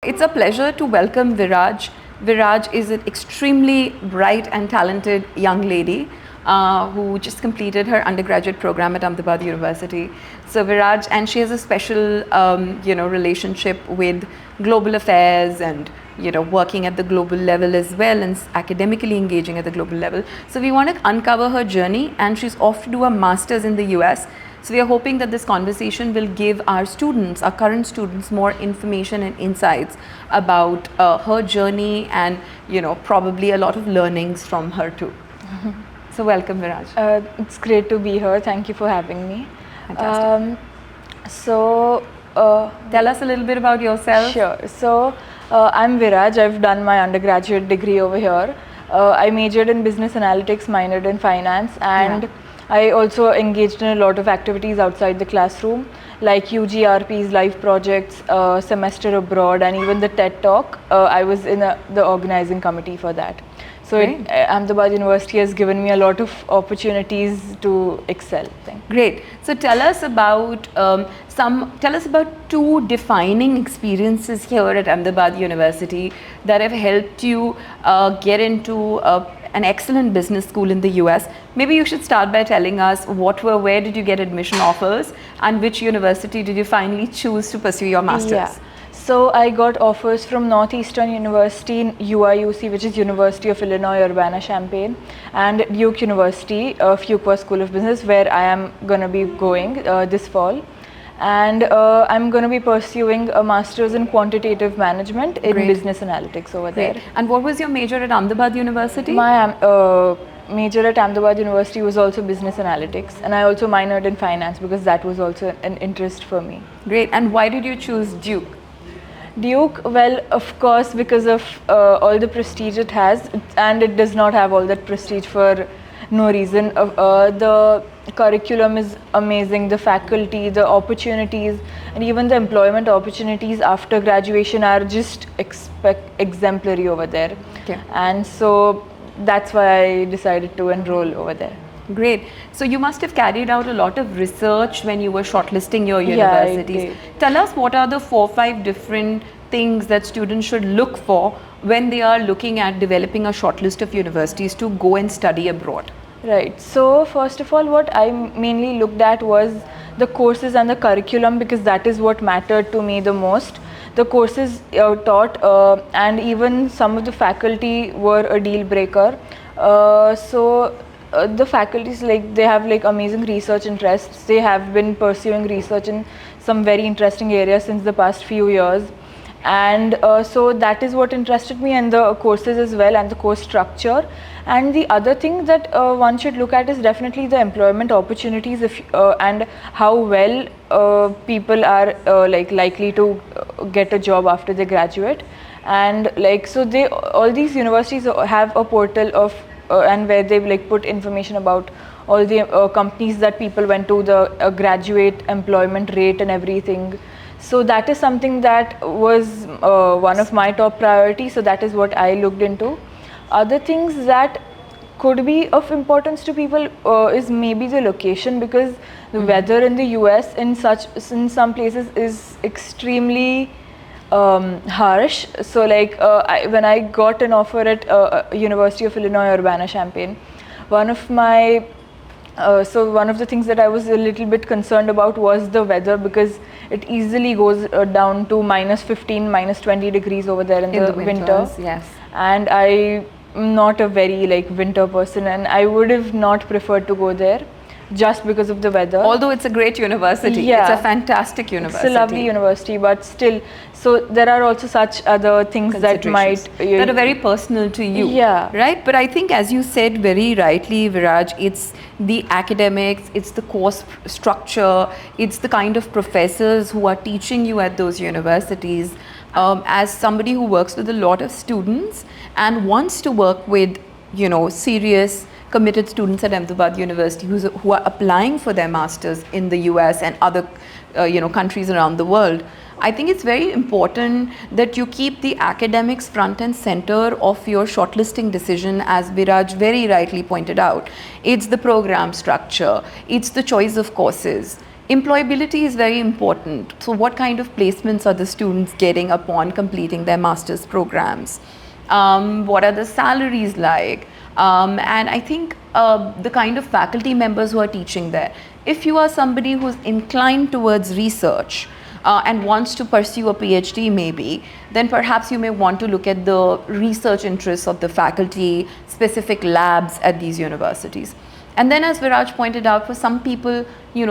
It's a pleasure to welcome Viraj. Viraj is an extremely bright and talented young lady who just completed her undergraduate program at Ahmedabad University. So Viraj, and she has a special, relationship with global affairs and working at the global level as well and academically engaging at the global level. So we want to uncover her journey, and she's off to do a master's in the US. So we are hoping that this conversation will give our students, our current students, more information and insights about her journey and probably a lot of learnings from her too. So welcome, Viraj. It's great to be here. Thank you for having me. Fantastic. Tell us a little bit about yourself. Sure. So I'm Viraj. I've done my undergraduate degree over here. I majored in business analytics, minored in finance, and I also engaged in a lot of activities outside the classroom, like UGRP's live projects, semester abroad, and even the TED Talk. I was in the organizing committee for that. So Ahmedabad University has given me a lot of opportunities to excel. Great. So tell us about two defining experiences here at Ahmedabad University that have helped you get into an excellent business school in the US. Maybe you should start by telling us where did you get admission offers, and which university did you finally choose to pursue your master's? Yeah. So I got offers from Northeastern University, UIUC, which is University of Illinois Urbana-Champaign, and Duke University, Fuqua School of Business, where I am going to be going this fall. And I'm going to be pursuing a master's in quantitative management in business analytics over there. And what was your major at Ahmedabad University? My major at Ahmedabad University was also business analytics, and I also minored in finance because that was also an interest for me. Great. And why did you choose Duke? Duke, well, of course, because of all the prestige it has, and it does not have all that prestige for no reason. The curriculum is amazing, the faculty, the opportunities, and even the employment opportunities after graduation are just exemplary over there. Okay. And so that's why I decided to enroll over there. Great. So you must have carried out a lot of research when you were shortlisting your universities. Yeah, I did. Tell us, what are the 4 or 5 different things that students should look for when they are looking at developing a shortlist of universities to go and study abroad? Right. So first of all, what I mainly looked at was the courses and the curriculum, because that is what mattered to me the most. The courses taught and even some of the faculty were a deal breaker. The faculties, they have amazing research interests. They have been pursuing research in some very interesting areas since the past few years, and so that is what interested me, and the courses as well, and the course structure. And the other thing that one should look at is definitely the employment opportunities, and how well people are likely to get a job after they graduate. And all these universities have a portal of and where they put information about all the companies that people went to, the graduate employment rate and everything. So that is something that was one of my top priorities. So that is what I looked into. Other things that could be of importance to people is maybe the location, because the weather in the US in some places is extremely harsh. So when I got an offer at University of Illinois Urbana-Champaign, one of the things that I was a little bit concerned about was the weather, because it easily goes down to -15, -20 degrees over there in the winter. Yes. And I'm not a very winter person, and I would have not preferred to go there just because of the weather. Although it's a great university. Yeah. It's a fantastic university. It's a lovely university, but still, so there are also such other things that might that are very personal to you. Yeah. Right? But I think, as you said very rightly, Viraj, it's the academics, it's the course structure, it's the kind of professors who are teaching you at those universities. As somebody who works with a lot of students and wants to work with, serious, committed students at Ahmedabad University who are applying for their masters in the US and other countries around the world, I think it's very important that you keep the academics front and center of your shortlisting decision, as Viraj very rightly pointed out. It's the program structure, it's the choice of courses, employability is very important. So what kind of placements are the students getting upon completing their master's programs? What are the salaries like? And I think the kind of faculty members who are teaching there. If you are somebody who's inclined towards research and wants to pursue a PhD maybe, then perhaps you may want to look at the research interests of the faculty, specific labs at these universities. And then, as Viraj pointed out, for some people,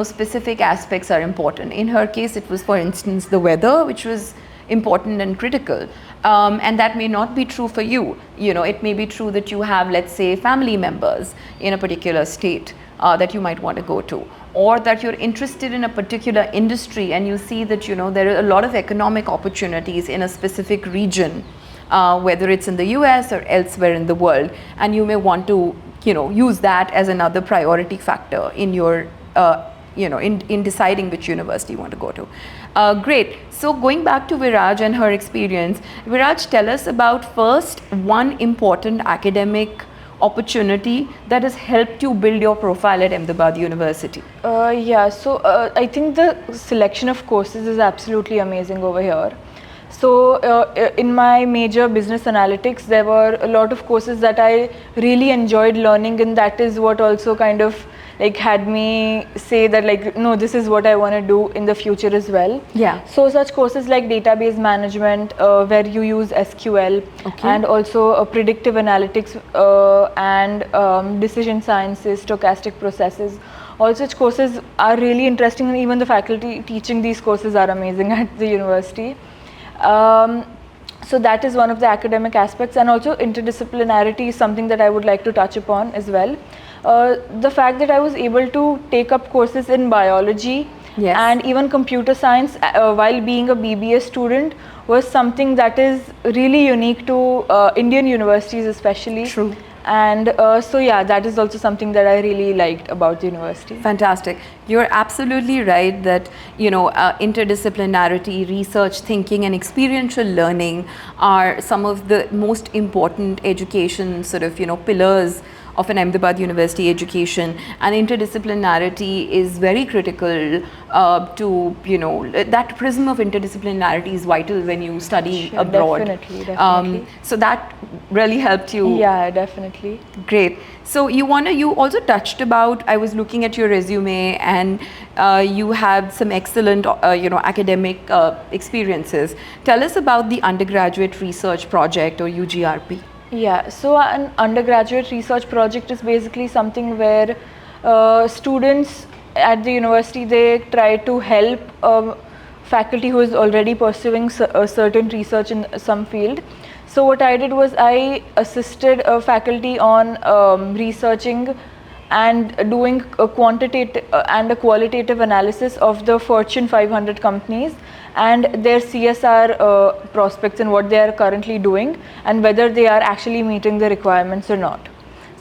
specific aspects are important. In her case, it was, for instance, the weather, which was important and critical. And that may not be true for you. It may be true that you have, let's say, family members in a particular state that you might want to go to, or that you're interested in a particular industry and you see that, there are a lot of economic opportunities in a specific region, whether it's in the US or elsewhere in the world, and you may want to use that as another priority factor in your, in deciding which university you want to go to. Great. So going back to Viraj and her experience, Viraj, tell us about first one important academic opportunity that has helped you build your profile at Ahmedabad University. Yeah, so I think the selection of courses is absolutely amazing over here. So in my major business analytics, there were a lot of courses that I really enjoyed learning, and that is what also kind of like had me say that like, no, this is what I want to do in the future as well. Yeah. So such courses like database management, where you use SQL, okay. and also predictive analytics and decision sciences, stochastic processes. All such courses are really interesting, and even the faculty teaching these courses are amazing at the university. So that is one of the academic aspects, and also interdisciplinarity is something that I would like to touch upon as well. The fact that I was able to take up courses in biology, yes, and even computer science while being a BBA student was something that is really unique to Indian universities especially. True. And so yeah, that is also something that I really liked about the university. Fantastic. You're absolutely right that interdisciplinarity, research thinking and experiential learning are some of the most important education sort of pillars of an Ahmedabad University education, and interdisciplinarity is very critical to, that prism of interdisciplinarity is vital when you study abroad. Definitely. So that really helped you. Yeah, definitely. Great. So you also touched about, I was looking at your resume, and you have some excellent, academic experiences. Tell us about the undergraduate research project, or UGRP. Yeah, so an undergraduate research project is basically something where students at the university, they try to help faculty who is already pursuing a certain research in some field. So what I did was I assisted a faculty on researching and doing a quantitative and a qualitative analysis of the Fortune 500 companies and their CSR prospects and what they are currently doing and whether they are actually meeting the requirements or not.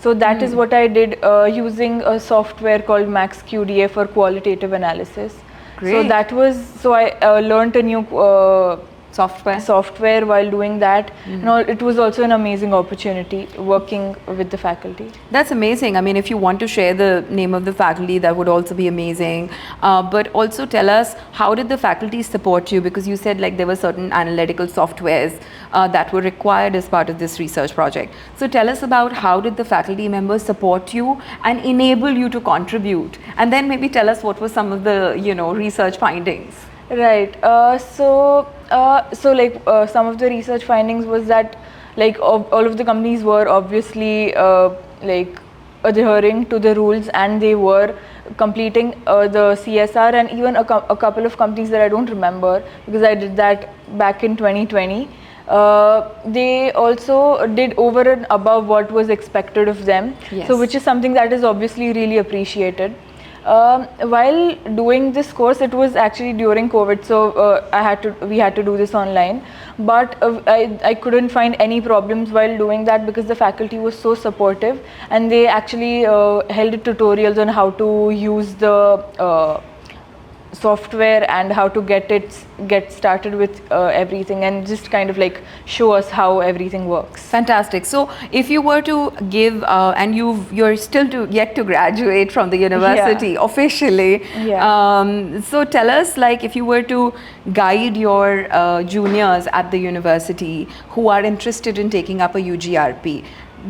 So that is what I did using a software called MaxQDA for qualitative analysis. Great. So that was, so I learned a new software while doing that. It was also an amazing opportunity working with the faculty. That's amazing. I mean, if you want to share the name of the faculty, that would also be amazing. But also tell us, how did the faculty support you? Because you said like there were certain analytical softwares that were required as part of this research project. So tell us about how did the faculty members support you and enable you to contribute? And then maybe tell us what were some of the, research findings. Right. So some of the research findings was that like all of the companies were obviously like adhering to the rules and they were completing the CSR, and even a couple of companies that I don't remember because I did that back in 2020. They also did over and above what was expected of them. Yes. So which is something that is obviously really appreciated. While doing this course, it was actually during COVID, so we had to do this online, but I couldn't find any problems while doing that because the faculty was so supportive and they actually held tutorials on how to use the software and how to get started with everything, and just kind of like show us how everything works. Fantastic. So, if you were to give, and you're still yet to graduate from the university officially. Yeah. So, tell us, like, if you were to guide your juniors at the university who are interested in taking up a UGRP,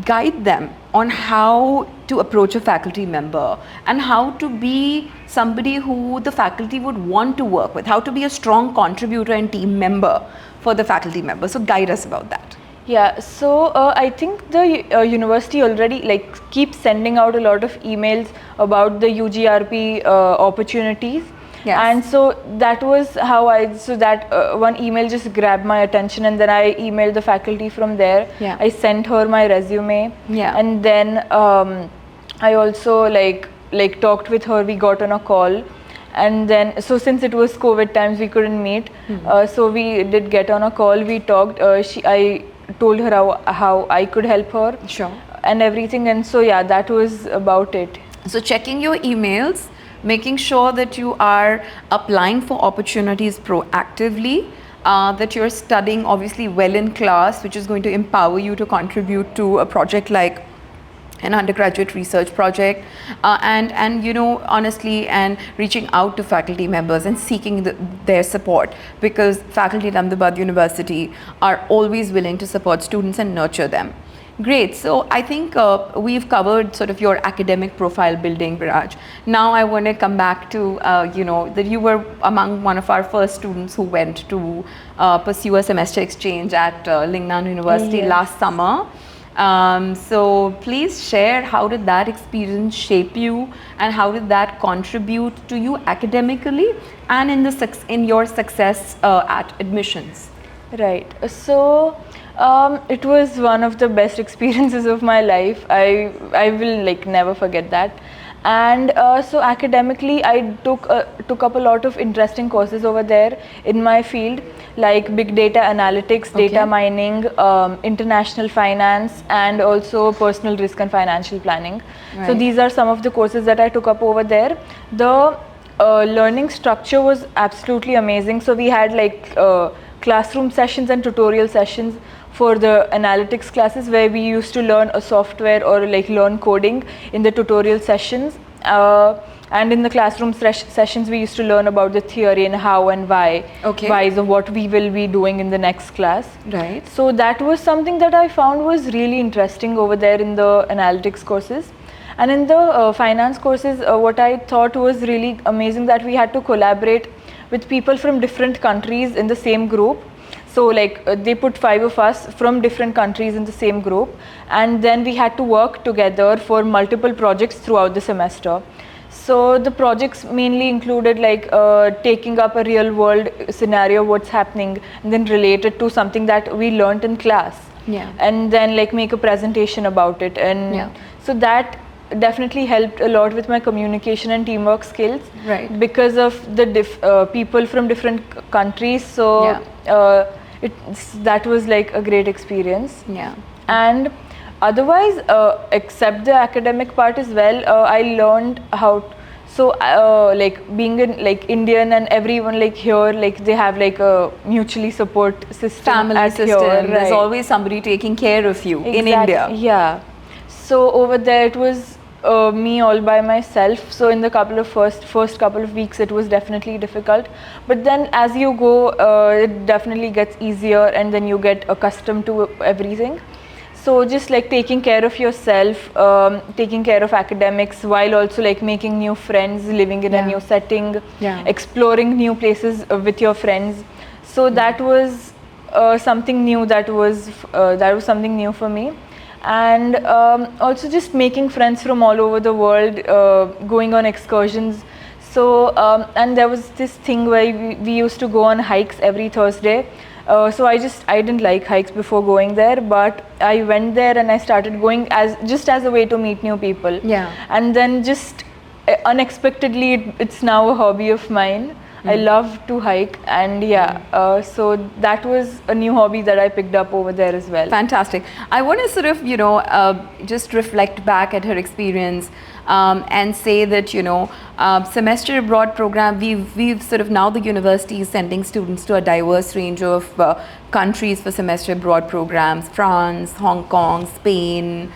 guide them on how to approach a faculty member and how to be somebody who the faculty would want to work with, how to be a strong contributor and team member for the faculty member. So guide us about that. Yeah, so I think the university already like keeps sending out a lot of emails about the UGRP opportunities. Yes. And so that was how one email just grabbed my attention, and then I emailed the faculty from there. Yeah. I sent her my resume. Yeah. And then I also like talked with her. We got on a call, and then so since it was COVID times, we couldn't meet. So we did get on a call. We talked. I told her how I could help her. Sure. And everything. And so yeah, that was about it. So checking your emails, making sure that you are applying for opportunities proactively, that you're studying obviously well in class, which is going to empower you to contribute to a project like an undergraduate research project, and you know, honestly, and reaching out to faculty members and seeking their support, because faculty at Ahmedabad University are always willing to support students and nurture them. Great. So I think we've covered sort of your academic profile building, Viraj. Now I want to come back to, you know, that you were among one of our first students who went to pursue a semester exchange at Lingnan University last summer. So please share, how did that experience shape you, and how did that contribute to you academically and in your success at admissions? Right. So it was one of the best experiences of my life. I will like never forget that. And so academically, I took up a lot of interesting courses over there in my field, like big data analytics, data mining, international finance, and also personal risk and financial planning. Right. So these are some of the courses that I took up over there. The learning structure was absolutely amazing. So we had like classroom sessions and tutorial sessions for the analytics classes, where we used to learn a software or like learn coding in the tutorial sessions, and in the classroom sessions we used to learn about the theory and how and why, whys of what we will be doing in the next class. Right. So that was something that I found was really interesting over there in the analytics courses. And in the finance courses, what I thought was really amazing, that we had to collaborate with people from different countries in the same group. So like they put 5 of us from different countries in the same group, and then we had to work together for multiple projects throughout the semester. So the projects mainly included like taking up a real world scenario, what's happening, and then relate it to something that we learned in class. Yeah. And then like make a presentation about it. And so that definitely helped a lot with my communication and teamwork skills. Right. Because of the people from different countries. So that was like a great experience. Yeah. And otherwise, except the academic part as well, I learned how like being in like Indian, and everyone like here, like they have like a mutually support system, family system. Here, right? There's always somebody taking care of you in India. Yeah. So over there it was me all by myself. So in the first couple of weeks it was definitely difficult, but then as you go it definitely gets easier, and then you get accustomed to everything. So just like taking care of yourself, taking care of academics, while also like making new friends, living in a new setting, exploring new places with your friends. So that was something new. That was something new for me. And also just making friends from all over the world, going on excursions. So and there was this thing where we used to go on hikes every Thursday. So I didn't like hikes before going there, but I went there and I started going as a way to meet new people. Yeah. And then just unexpectedly it's now a hobby of mine. I love to hike, and so that was a new hobby that I picked up over there as well. Fantastic. I want to sort of, just reflect back at her experience. and say that, semester abroad program, we've sort of, now the university is sending students to a diverse range of countries for semester abroad programs: France, Hong Kong, Spain,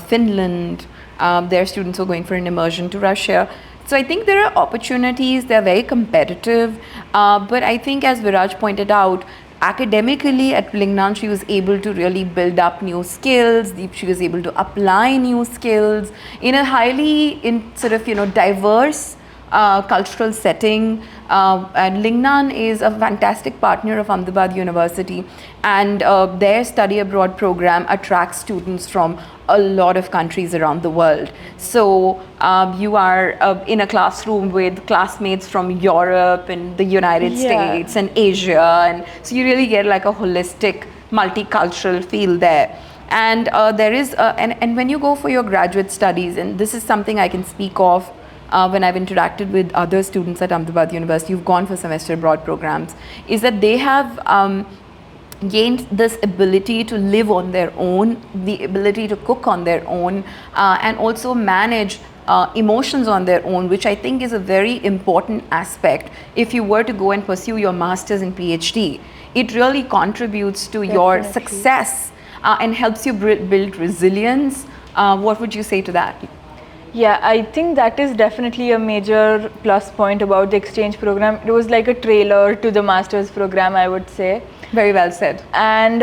Finland. There are students who are going for an immersion to Russia. So I think there are opportunities, they're very competitive, but I think, as Viraj pointed out, academically at Lingnan she was able to really build up new skills, she was able to apply new skills in a highly diverse cultural setting, and Lingnan is a fantastic partner of Ahmedabad University, and their study abroad program attracts students from a lot of countries around the world. So you are in a classroom with classmates from Europe and the United States and Asia, and so you really get like a holistic multicultural feel there. And there is and when you go for your graduate studies, and this is something I can speak of when I've interacted with other students at Ahmedabad University who've gone for semester abroad programs, is that they have gained this ability to live on their own, the ability to cook on their own, and also manage emotions on their own, which I think is a very important aspect. If you were to go and pursue your master's and PhD, it really contributes to your success and helps you build resilience. What would you say to that? Yeah, I think that is definitely a major plus point about the exchange program. It was like a trailer to the master's program, I would say. Very well said. And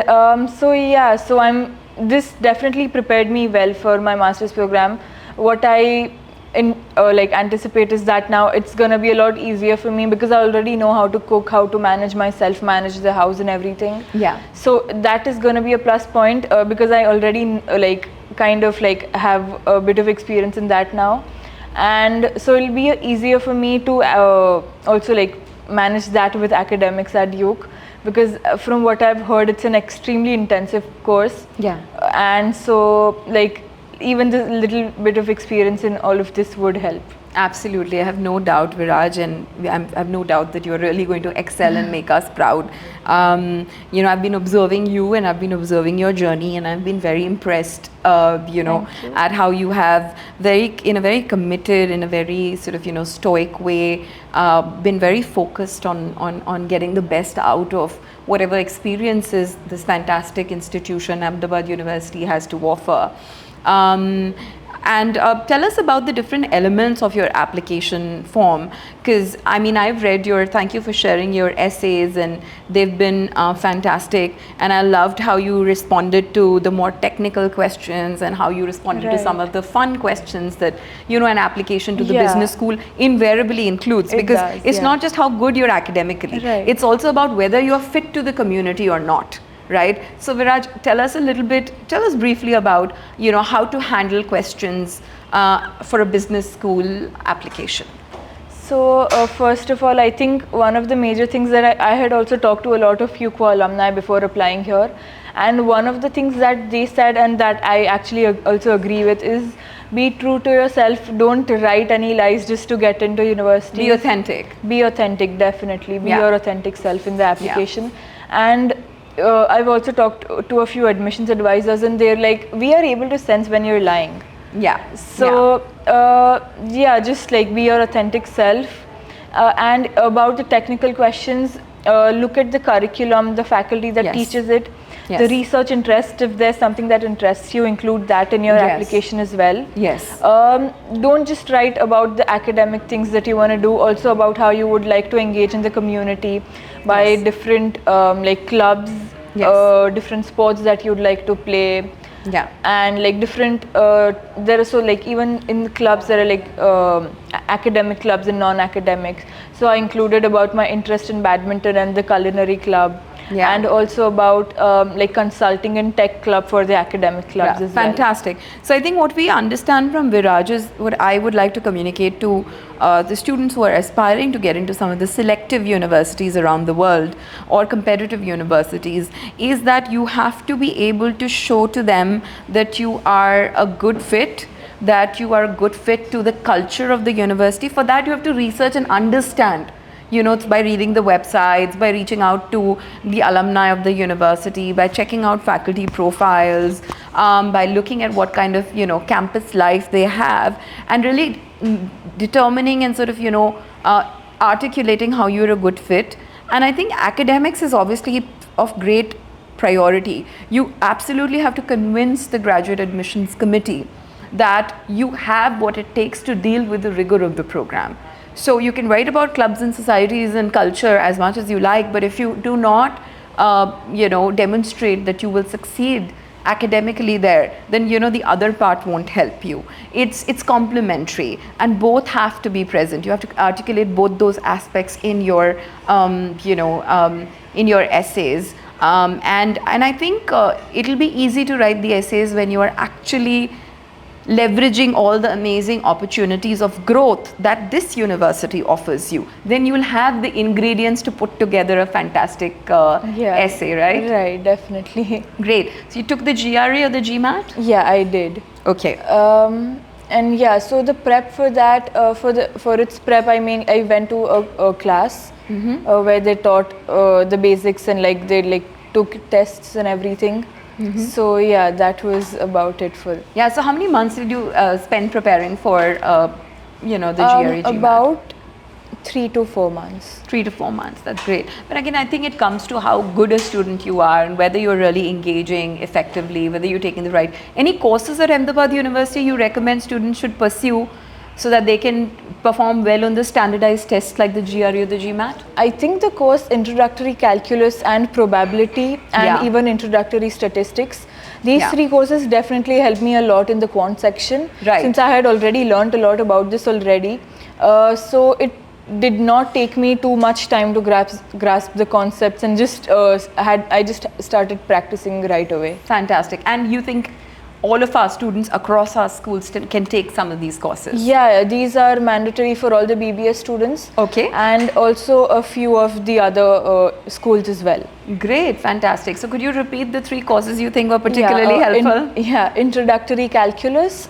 this definitely prepared me well for my master's program. What I anticipate is that now it's gonna be a lot easier for me because I already know how to cook, how to manage myself, manage the house and everything. Yeah. So that is gonna be a plus point because I already have a bit of experience in that now, and so it'll be easier for me to also manage that with academics at Duke, because from what I've heard, it's an extremely intensive course. Yeah. And so even the little bit of experience in all of this would help. Absolutely, I have no doubt, Viraj, and I have no doubt that you're really going to excel and make us proud. I've been observing you and I've been observing your journey, and I've been very impressed, at how you have in a very committed, in a very stoic way, been very focused on getting the best out of whatever experiences this fantastic institution, Ahmedabad University, has to offer. And tell us about the different elements of your application form, because I've read thank you for sharing your essays, and they've been fantastic, and I loved how you responded to the more technical questions and how you responded to some of the fun questions that an application to the business school invariably includes, because it's not just how good you're academically, it's also about whether you're fit to the community or not. Right. So Viraj, tell us briefly about, how to handle questions for a business school application. So first of all, I think one of the major things that I had also talked to a lot of UQuA alumni before applying here, and one of the things that they said and that I actually also agree with is be true to yourself. Don't write any lies just to get into university. Be authentic. Be authentic, definitely. Be your authentic self in the application. And I've also talked to a few admissions advisors, and they're like, we are able to sense when you're lying. Yeah. So just be your authentic self. And about the technical questions, look at the curriculum, the faculty that teaches it, the research interest. If there's something that interests you, include that in your application as well. Yes. Don't just write about the academic things that you want to do, also about how you would like to engage in the community by different clubs, different sports that you'd like to play. Yeah. And different there are even in the clubs there are academic clubs and non-academics. So I included about my interest in badminton and the culinary club. Yeah. And also about consulting and tech club for the academic clubs as well. Fantastic. So I think what we understand from Viraj is what I would like to communicate to the students who are aspiring to get into some of the selective universities around the world or competitive universities, is that you have to be able to show to them that you are a good fit, that you are a good fit to the culture of the university. For that you have to research and understand You know, it's by reading the websites, by reaching out to the alumni of the university, by checking out faculty profiles, by looking at what kind of, you know, campus life they have, and really determining and sort of, you know, articulating how you're a good fit. And I think academics is obviously of great priority. You absolutely have to convince the graduate admissions committee that you have what it takes to deal with the rigor of the program. So you can write about clubs and societies and culture as much as you like, but if you do not, you know, demonstrate that you will succeed academically there, then, you know, the other part won't help you. It's complementary, and both have to be present. You have to articulate both those aspects in your, you know, in your essays. And I think it'll be easy to write the essays when you are actually leveraging all the amazing opportunities of growth that this university offers you. Then you will have the ingredients to put together a fantastic essay, right? Right, definitely. Great. So you took the GRE or the GMAT? Yeah, I did. Okay. And yeah, so the prep for that, for its prep, I mean, I went to a class where they taught the basics, and like they like took tests and everything. So yeah, that was about it for. Yeah. So how many months did you spend preparing for, you know, the GRE, GMAT? About 3 to 4 months. 3 to 4 months. That's great. But again, I think it comes to how good a student you are and whether you're really engaging effectively, whether you're taking the right. Any courses at Ahmedabad University you recommend students should pursue so that they can perform well on the standardized tests like the GRE or the GMAT? I think the course Introductory Calculus and Probability and even Introductory Statistics, these 3 courses definitely helped me a lot in the quant section. Right. Since I had already learnt a lot about this already. So it did not take me too much time to grasp the concepts, and just I just started practicing right away. Fantastic. And you think all of our students across our schools can take some of these courses? Yeah, these are mandatory for all the BBS students. Okay. And also a few of the other schools as well. Great, fantastic. So could you repeat the 3 courses you think were particularly helpful? Introductory Calculus,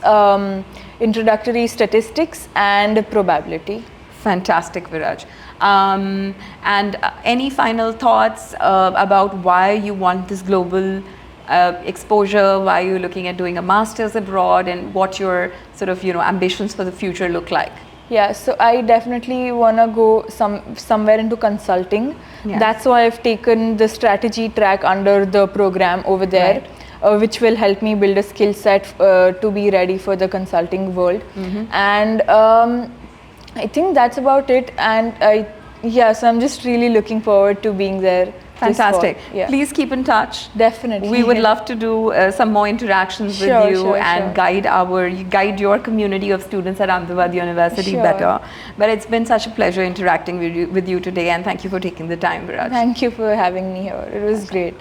Introductory Statistics, and Probability. Fantastic, Viraj. And any final thoughts about why you want this global exposure, why you're looking at doing a master's abroad, and what your sort of, you know, ambitions for the future look like? Yeah, so I definitely want to go somewhere into consulting. Yeah. That's why I've taken the strategy track under the program over there. Right. Which will help me build a skill set to be ready for the consulting world. And I think that's about it. And so I'm just really looking forward to being there. Fantastic. Yeah. Please keep in touch. Definitely. We would love to do some more interactions with you and guide your community of students at Ahmedabad University better. But it's been such a pleasure interacting with you today, and thank you for taking the time, Viraj. Thank you for having me here. It was great.